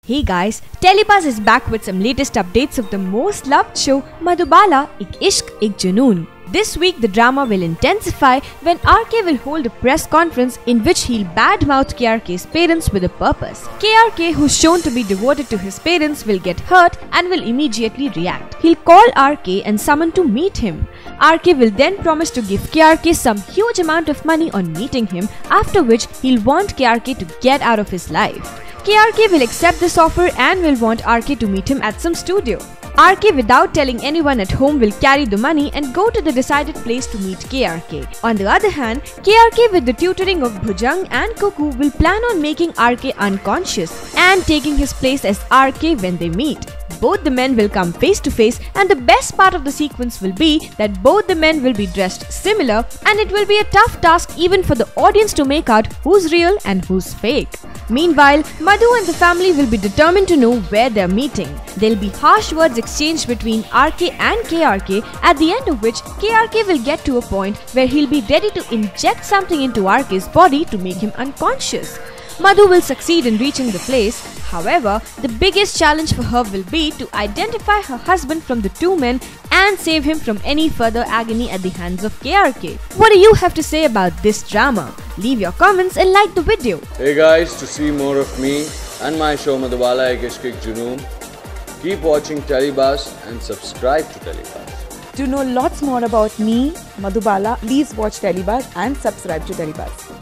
Hey guys, Telebuzz is back with some latest updates of the most loved show Madhubala Ek Ishq Ek Junoon. This week the drama will intensify when RK will hold a press conference in which he'll badmouth KRK's parents with a purpose. KRK, who's shown to be devoted to his parents, will get hurt and will immediately react. He'll call RK and summon to meet him. RK will then promise to give KRK some huge amount of money on meeting him, after which he'll want KRK to get out of his life. KRK will accept this offer and will want RK to meet him at some studio. RK, without telling anyone at home, will carry the money and go to the decided place to meet KRK. On the other hand, KRK, with the tutoring of Bhujang and Cuckoo, will plan on making RK unconscious and taking his place as RK when they meet. Both the men will come face to face, and the best part of the sequence will be that both the men will be dressed similar, and it will be a tough task even for the audience to make out who's real and who's fake. Meanwhile, Madhu and the family will be determined to know where they're meeting. There'll be harsh words exchanged between RK and KRK, at the end of which KRK will get to a point where he'll be ready to inject something into RK's body to make him unconscious. Madhu will succeed in reaching the place. However, the biggest challenge for her will be to identify her husband from the two men and save him from any further agony at the hands of KRK. What do you have to say about this drama? Leave your comments and like the video. Hey guys, to see more of me and my show Madhubala Ek Ishq Ek Junoon, keep watching Telebuzz and subscribe to Telebuzz. To know lots more about me, Madhubala, please watch Telebuzz and subscribe to Telebuzz.